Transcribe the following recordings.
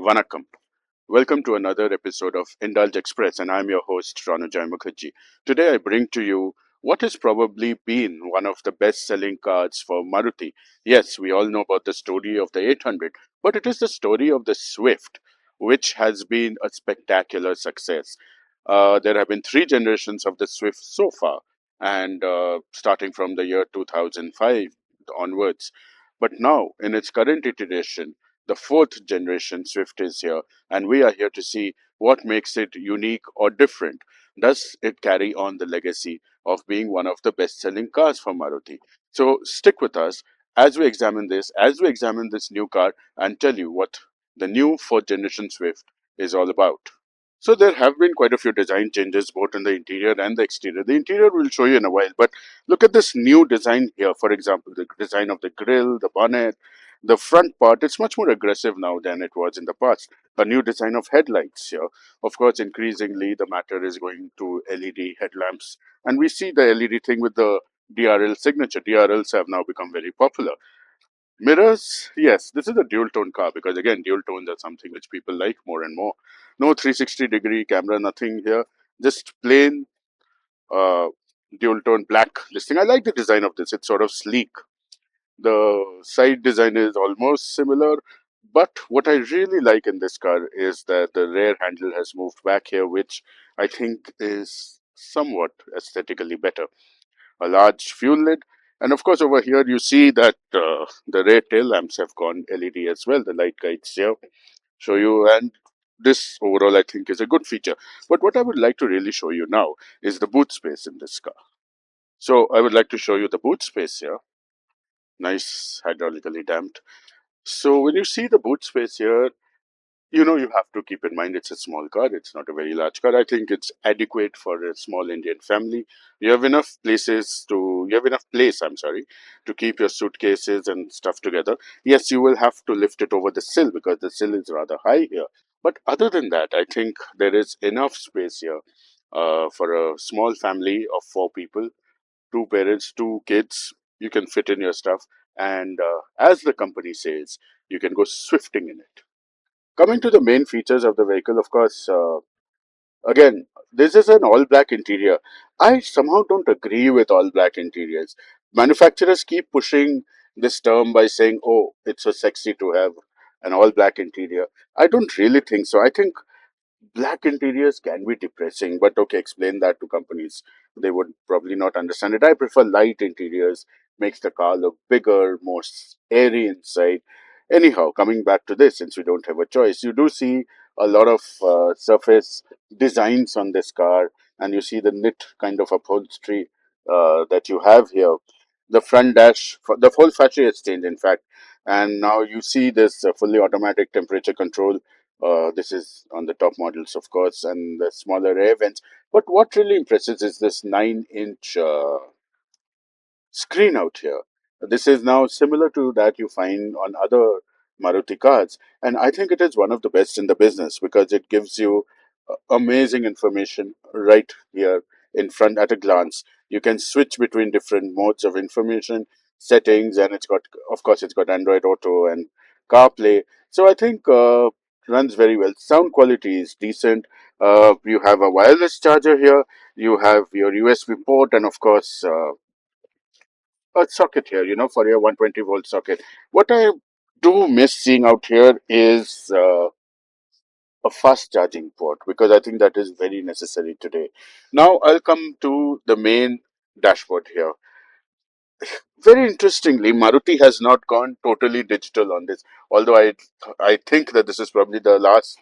Vanakkam. Welcome to another episode of Indulge-Express, and I'm your host, Ranujay Mukherjee. Today I bring to you what has probably been one of the best-selling cars for Maruti. Yes, we all know about the story of the 800, but it is the story of the Swift, which has been a spectacular success. There have been three generations of the Swift so far, and starting from the year 2005 onwards. But now, in its current iteration, the fourth generation Swift is here, and we are here to see what makes it unique or different. Does it carry on the legacy of being one of the best selling cars for Maruti? So stick with us as we examine this new car and tell you what the new fourth generation Swift is all about. So there have been quite a few design changes both in the interior and the exterior. The interior we'll show you in a while, but look at this new design here. For example, the design of the grille, the bonnet, the front part. It's much more aggressive now than it was in the past. A new design of headlights here. Of course, increasingly the matter is going to LED headlamps, and we see the LED thing with the DRL signature. DRLs have now become very popular. Mirrors, yes, this is a dual tone car because again, dual tones are something which people like more and more. No 360-degree camera, nothing here. Just plain uh, dual tone black listing. I like the design of this. It's sort of sleek. The side design is almost similar, but what I really like in this car is that the rear handle has moved back here, which I think is somewhat aesthetically better. A large fuel lid, and of course over here you see that the rear tail lamps have gone LED as well. The light guides here show you, and this overall I think is a good feature. But what I would like to really show you now is the boot space in this car. So I would like to show you the boot space here. Nice hydraulically damped. So when you see the boot space here, you have to keep in mind it's a small car. It's not a very large car. I think it's adequate for a small Indian family. You have enough place, I'm sorry, to keep your suitcases and stuff together. Yes, you will have to lift it over the sill because the sill is rather high here. But other than that, I think there is enough space here for a small family of four people, two parents, two kids. You can fit in your stuff. And as the company says, you can go swifting in it. Coming to the main features of the vehicle, of course, again, this is an all black interior. I somehow don't agree with all black interiors. Manufacturers keep pushing this term by saying, oh, it's so sexy to have an all black interior. I don't really think so. I think black interiors can be depressing, but okay, explain that to companies. They would probably not understand it. I prefer light interiors, makes the car look bigger, more airy inside. Anyhow, coming back to this, since we don't have a choice, you do see a lot of surface designs on this car, and you see the knit kind of upholstery that you have here. The front dash, the whole factory has changed, in fact, and now you see this fully automatic temperature control. This is on the top models, of course, and the smaller air vents. But what really impresses is this 9-inch screen out here. This is now similar to that you find on other Maruti cars, and I think it is one of the best in the business because it gives you amazing information right here in front at a glance. You can switch between different modes of information, settings, and of course, it's got Android Auto and CarPlay. So I think runs very well. Sound quality is decent. You have a wireless charger here. You have your USB port, and of course, a socket here, for your 120-volt socket. What I do miss seeing out here is a fast charging port because I think that is very necessary today. Now I'll come to the main dashboard here. Very interestingly, Maruti has not gone totally digital on this, although I think that this is probably the last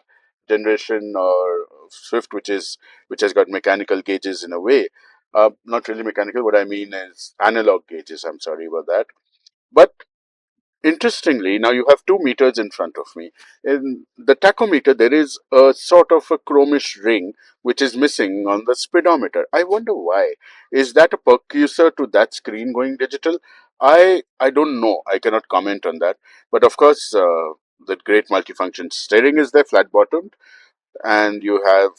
generation or Swift which has got mechanical gauges in a way. Not really mechanical. What I mean is analog gauges. I'm sorry about that. But interestingly, now you have two meters in front of me. In the tachometer, there is a sort of a chromish ring which is missing on the speedometer. I wonder why. Is that a precursor to that screen going digital? I don't know. I cannot comment on that. But of course, the great multifunction steering is there, flat bottomed, and you have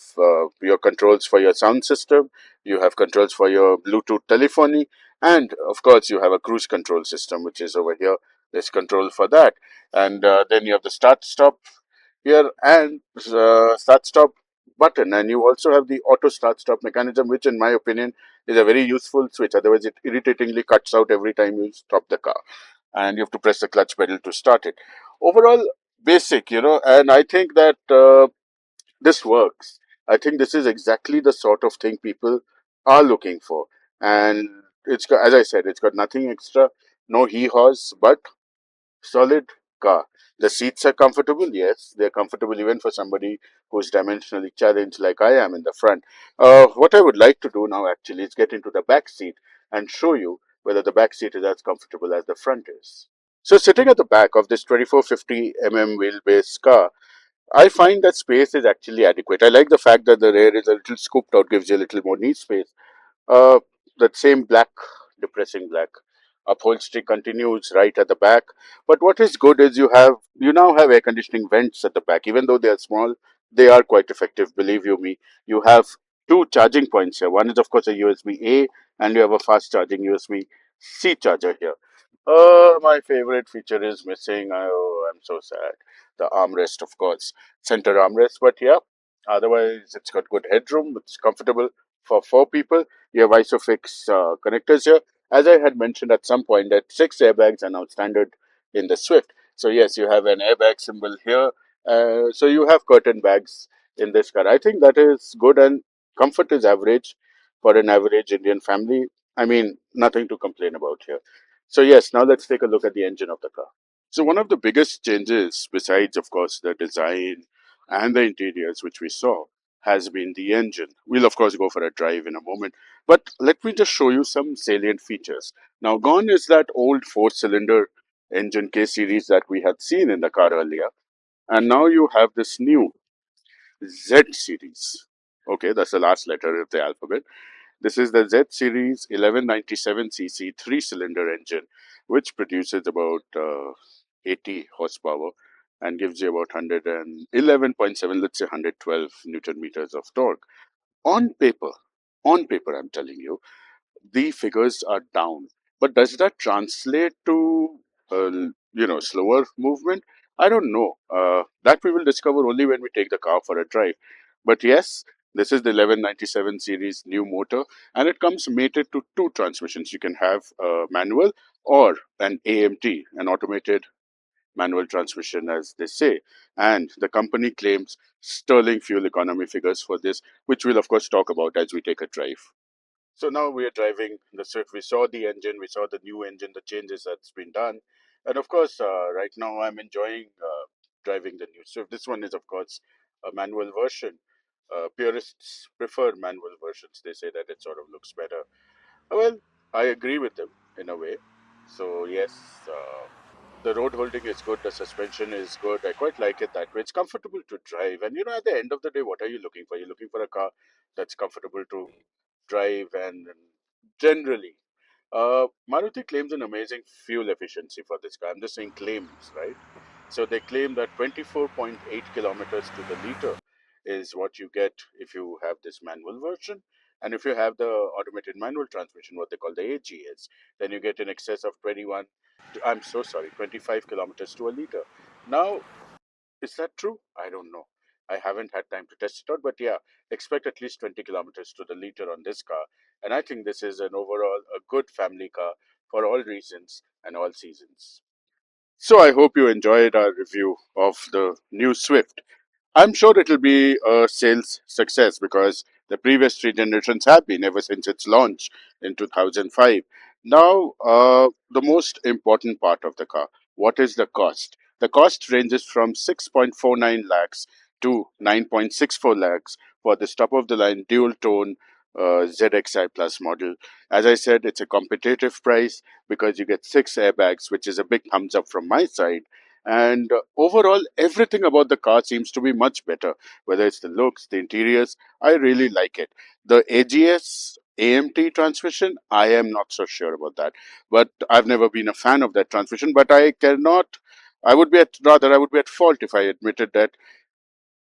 your controls for your sound system, you have controls for your Bluetooth telephony, and of course you have a cruise control system which is over here. There's control for that, and then you have the start stop. here and start stop button, and you also have the auto start stop mechanism, which in my opinion is a very useful switch. Otherwise it irritatingly cuts out every time you stop the car and you have to press the clutch pedal to start it. Overall, basic, and I think that this works. I think this is exactly the sort of thing people are looking for. And it's got, as I said, it's got nothing extra, no hee haws, but solid car. The seats are comfortable. Yes, they're comfortable even for somebody who's dimensionally challenged like I am in the front. What I would like to do now actually is get into the back seat and show you whether the back seat is as comfortable as the front is. So sitting at the back of this 2450 wheelbase car, I find that space is actually adequate. I like the fact that the rear is a little scooped out, gives you a little more knee space. Uh, that same black, depressing black upholstery continues right at the back. But what is good is you now have air conditioning vents at the back. Even though they are small, they are quite effective. Believe you me, you have two charging points here. One is of course a USB A, and you have a fast charging USB C charger here. My favorite feature is missing. Oh, I'm so sad. The armrest, of course, center armrest. But yeah, otherwise it's got good headroom. It's comfortable for four people. You have ISOFIX connectors here. As I had mentioned at some point, that six airbags are now standard in the Swift. So yes, you have an airbag symbol here. So you have curtain bags in this car. I think that is good, and comfort is average for an average Indian family. I mean, nothing to complain about here. So yes, now let's take a look at the engine of the car. So one of the biggest changes, besides of course the design and the interiors which we saw, has been the engine. We'll of course go for a drive in a moment, but let me just show you some salient features. Now gone is that old four-cylinder engine K series that we had seen in the car earlier, and now you have this new Z series. Okay, that's the last letter of the alphabet. This is the Z Series 1197cc three-cylinder engine, which produces about 80 horsepower and gives you about 111.7, let's say 112 Newton meters of torque. On paper, on paper, I'm telling you, the figures are down. But does that translate to slower movement? I don't know. That we will discover only when we take the car for a drive. But yes, this is the 1197 series new motor, and it comes mated to two transmissions. You can have a manual or an AMT, an automated manual transmission, as they say. And the company claims sterling fuel economy figures for this, which we'll of course talk about as we take a drive. So now we are driving the Swift. We saw the engine, we saw the new engine, the changes that's been done. And of course, right now I'm enjoying driving the new Swift. This one is, of course, a manual version. Purists prefer manual versions. They say that it sort of looks better. Well, I agree with them in a way. So, yes, the road holding is good, the suspension is good. I quite like it that way. It's comfortable to drive. And at the end of the day, what are you looking for? You're looking for a car that's comfortable to drive, and generally, Maruti claims an amazing fuel efficiency for this car. I'm just saying claims, right? So they claim that 24.8 kilometers to the liter is what you get if you have this manual version. And if you have the automated manual transmission, what they call the AGS, then you get in excess of 21, I'm so sorry, 25 kilometers to a liter. Now, is that true? I don't know. I haven't had time to test it out, but yeah, expect at least 20 kilometers to the liter on this car. And I think this is an overall a good family car for all reasons and all seasons. So I hope you enjoyed our review of the new Swift. I'm sure it'll be a sales success because the previous three generations have been ever since its launch in 2005. Now, the most important part of the car, what is the cost? The cost ranges from 6.49 lakhs to 9.64 lakhs for this top of the line dual tone ZXI Plus model. As I said, it's a competitive price because you get six airbags, which is a big thumbs up from my side. And overall, everything about the car seems to be much better. Whether it's the looks, the interiors, I really like it. The AGS AMT transmission, I am not so sure about that. But I've never been a fan of that transmission. But I cannot. I would be at fault if I admitted that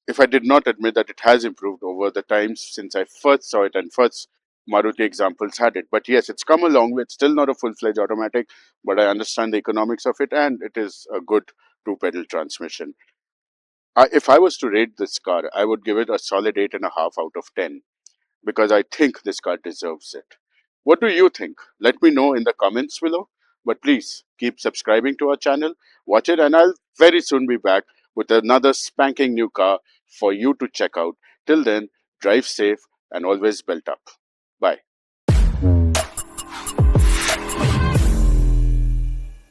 if I did not admit that it has improved over the times since I first saw it and first Maruti examples had it. But yes, it's come a long way. It's still not a full-fledged automatic, but I understand the economics of it, and it is a good two-pedal transmission. If I was to rate this car, I would give it a solid 8.5 out of 10 because I think this car deserves it. What do you think? Let me know in the comments below. But please keep subscribing to our channel, watch it, and I'll very soon be back with another spanking new car for you to check out. Till then, drive safe and always belt up. Bye.